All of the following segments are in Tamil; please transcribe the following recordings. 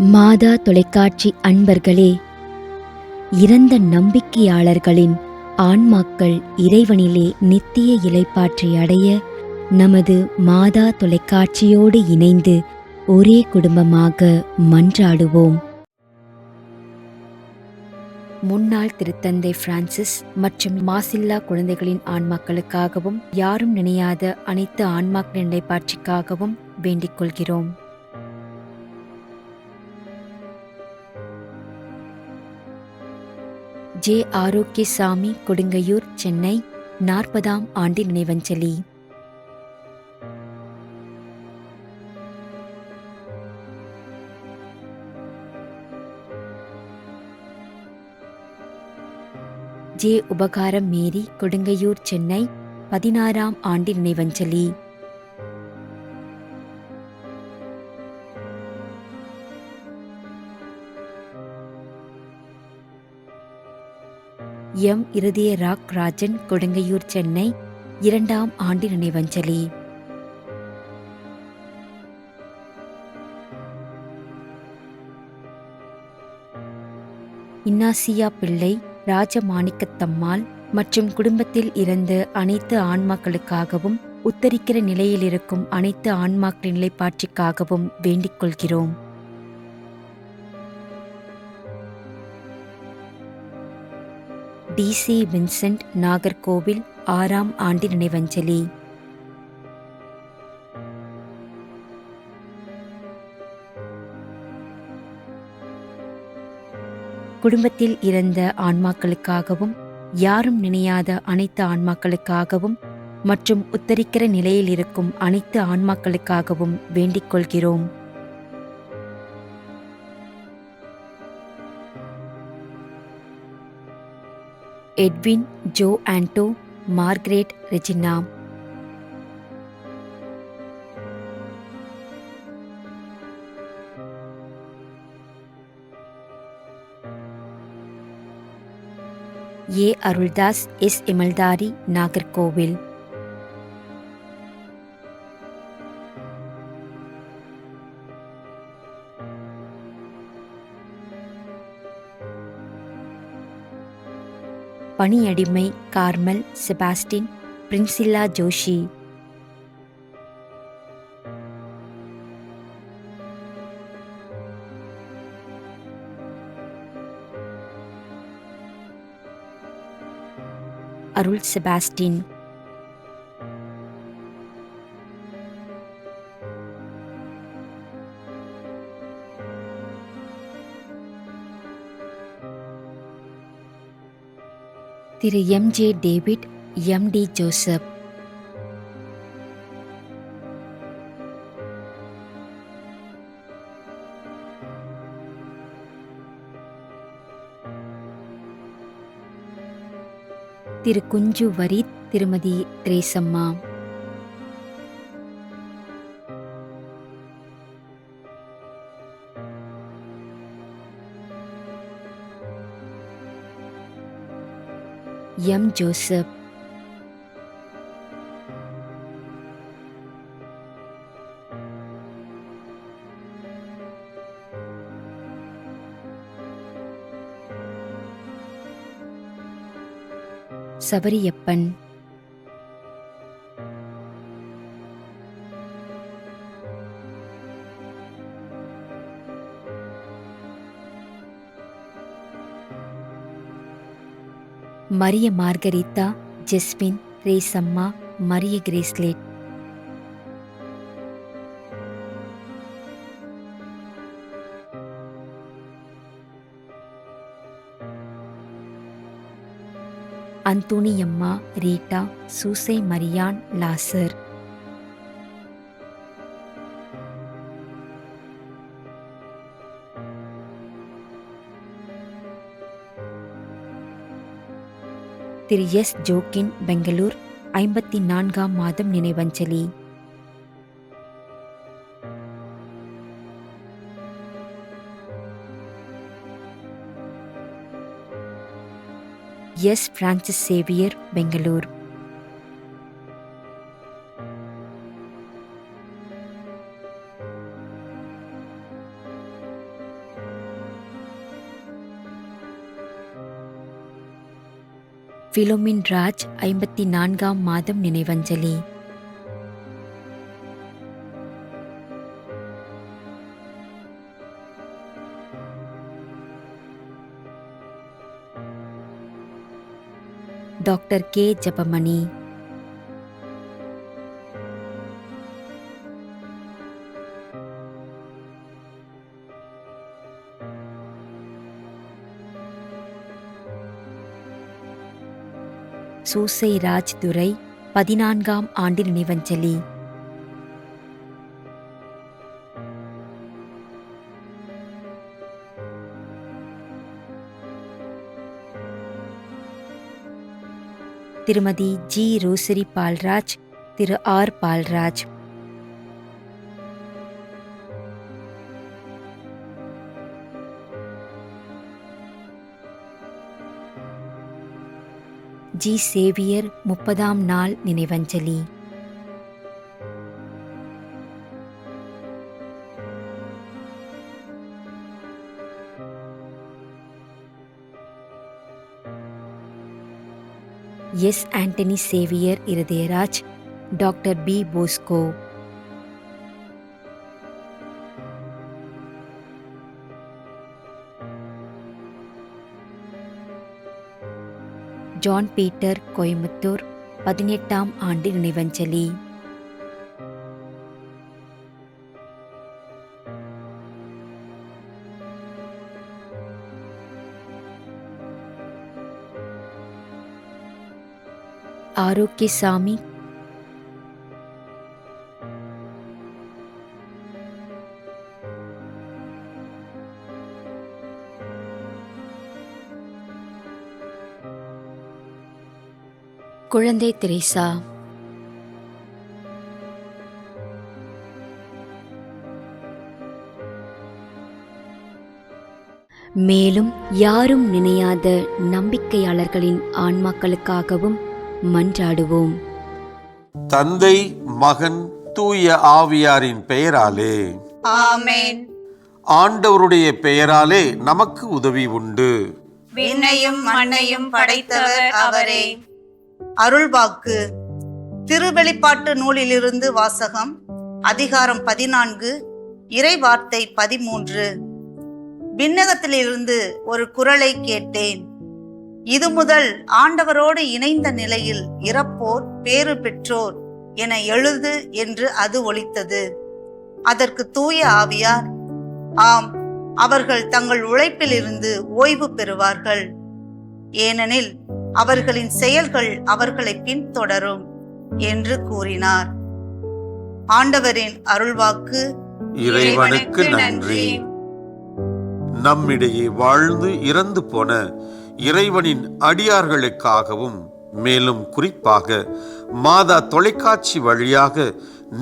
மாதா தொலைக்காட்சி அன்பர்களே, இறந்த நம்பிக்கையாளர்களின் ஆன்மாக்கள் இறைவனிலே நித்திய இளைப்பாற்றி அடைய நமது மாதா தொலைக்காட்சியோடு இணைந்து ஒரே குடும்பமாக மன்றாடுவோம். முன்னாள் திருத்தந்தை பிரான்சிஸ் மற்றும் மாசில்லா குழந்தைகளின் ஆன்மாக்களுக்காகவும் யாரும் நினையாத அனைத்து ஆன்மாக்களின் இளைப்பாட்சிக்காகவும் வேண்டிக் கொள்கிறோம். ஜே. ஆரோக்கியசாமி, கொடுங்கையூர், சென்னை, 40ஆம் ஆண்டு நினைவஞ்சலி. ஜே. உபகாரம் மேரி, கொடுங்கையூர், சென்னை, 16ஆம் ஆண்டு நினைவஞ்சலி. எம். இருதயராக் ராஜன், கொடுங்கையூர், சென்னை, 2ஆம் ஆண்டு நினைவஞ்சலி. இன்னாசியா பிள்ளை, ராஜமாணிக்கத்தம்மாள் மற்றும் குடும்பத்தில் இறந்த அனைத்து ஆன்மாக்களுக்காகவும் உத்தரிக்கிற நிலையில் இருக்கும் அனைத்து ஆன்மாக்களின் நிலைப்பாட்சிக்காகவும் வேண்டிக் கொள்கிறோம். டி.சி. வின்சென்ட், நாகர்கோவில், 6ஆம் ஆண்டு நினைவஞ்சலி. குடும்பத்தில் இறந்த ஆன்மாக்களுக்காகவும் யாரும் நினையாத அனைத்து ஆன்மாக்களுக்காகவும் மற்றும் உத்தரிக்கிற நிலையில் இருக்கும் அனைத்து ஆன்மாக்களுக்காகவும் வேண்டிக் கொள்கிறோம். Edwin, Jo Anto, Margaret Regina. A. Aruldas, S. இமல்தாரி, நாகர்கோவில். பணியடிமை Carmel, Sebastian, Priscilla Joshi. Arul Sebastian. திரு M. J. David, M. D. Joseph. திரு குஞ்சு வரீத், திருமதி Thresiamma. M. Joseph. Sabariappan. Maria Margarita, Jasmine, Resamma, Maria Gracelet. Anthoniamma, Rita, Susai Mariyan, Lazar. திரு எஸ். ஜோக்கின், பெங்களூர், 54ஆம் மாதம் நினைவஞ்சலி. S. Francis Xavier, Bangalore. Philomin Raj 54ஆம் மாதம் நினைவஞ்சலி. Doctor K Jebamani. சூசை ராஜ் துரை 14ஆம் ஆண்டு நினைவஞ்சலி. திருமதி ஜி ரோசரி பால்ராஜ், திரு ஆர் பால்ராஜ். ஜி சேவியர் 30ஆம் நாள் நினைவஞ்சலி. S Antony Xavier Irudayaraj, doctor B Bosco. John Peter Coimbatore 18ஆம் ஆண்டு நினைவஞ்சலி. ஆரோக்கியசாமி, குழந்தை தெரேசா. மேலும் யாரும் நினையாத நம்பிக்கையாளர்களின் ஆன்மாக்களுக்காகவும் மன்றாடுவோம். தந்தை, மகன், தூய ஆவியாரின் பெயராலே ஆமென். ஆண்டவருடைய பெயராலே நமக்கு உதவி உண்டு. விண்ணையும் மண்ணையும் படைத்தவர் அவரே. அருள்வாக்கு. திருவெளிப்பாட்டு நூலிலிருந்து வாசகம். அதிகாரம் 14, இறைவார்த்தை 13. விண்ணகத்திலிருந்து ஒரு குரலை கேட்டேன். இது முதல் ஆண்டவரோடு இணைந்த நிலையில் இறப்போர் பேறு பெற்றோர் என எழுது என்று அது ஒலித்தது. அதற்கு தூய ஆவியார், ஆம், அவர்கள் தங்கள் உழைப்பிலிருந்து ஓய்வு பெறுவார்கள், ஏனெனில் அவர்களின் செயல்கள் அவர்களை பின்தொடரும் என்று கூறினார். ஆண்டவரின் அருள்வாக்கு. இறைவனுக்கு நன்றி. நம்மிடையே வாழ்ந்து இறந்து போன இறைவனின் அடியார்களுக்காகவும், மேலும் குறிப்பாக மாதா தொலைக்காட்சி வழியாக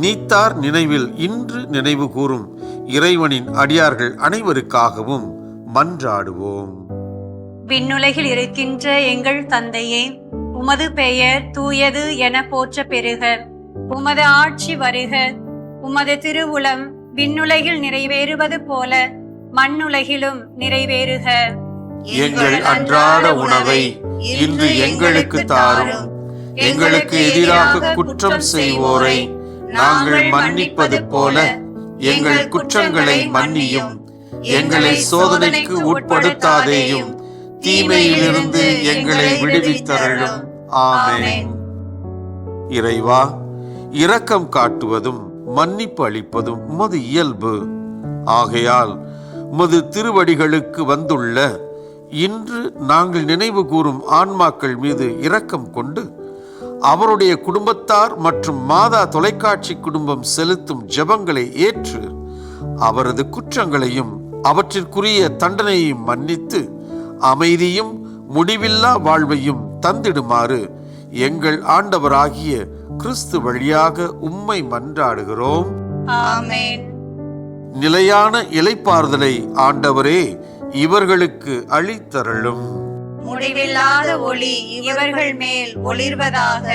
நீத்தார் நினைவில் இன்று நினைவு கூறும் இறைவனின் அடியார்கள் அனைவருக்காகவும் மன்றாடுவோம். விண்ணுலகில் இருக்கின்ற எங்கள் தந்தையே, உமது பெயர் தூயது என போற்ற பெறுக. உமது ஆட்சி வருக. உமது திருவுளம் விண்ணுலகில் நிறைவேறுவது போல மண்ணுலகிலும் நிறைவேறுக. எங்கள் அன்றாட உணவை இன்று எங்களுக்கு தாரும். எங்களுக்கு எதிராக குற்றம் செய்வோரை நாங்கள் மன்னிப்பது போல எங்கள் குற்றங்களை மன்னியும். எங்களை சோதனைக்கு உட்படுத்தாதேயும், தீமையிலிருந்து எங்களை விடுவித்தருளும். ஆமென். இறைவா, இரக்கம் காட்டுவதும் மன்னிப்பு அளிப்பதும் உமது இயல்பு. ஆகையால் உமது திருவடிகளுக்கு வந்துள்ள இன்று நாங்கள் நினைவு கூறும் ஆன்மாக்கள் மீது இரக்கம் கொண்டு அவருடைய குடும்பத்தார் மற்றும் மாதா தொலைக்காட்சி குடும்பம் செலுத்தும் ஜெபங்களை ஏற்று அவரது குற்றங்களையும் அவற்றிற்குரிய தண்டனையையும் மன்னித்து அமைதியும் முடிவில்லா வாழ்வையும் தந்திடுமாறு எங்கள் ஆண்டவராகிய கிறிஸ்து வழியாக உம்மை மன்றாடுகிறோம். ஆமென். நிலையான இளைப்பாறுதலை ஆண்டவரே இவர்களுக்கு அளித்தருளும். முடிவில்லாத ஒளி இவர்கள் மேல் ஒளிர்வதாக.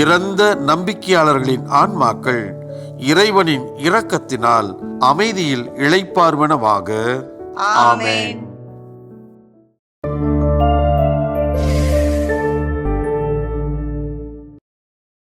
இறந்த நம்பிக்கையாளர்களின் ஆன்மாக்கள் இறைவனின் இரக்கத்தினால் அமைதியில் இளைப்பாறுவனவாக. ஆமென்.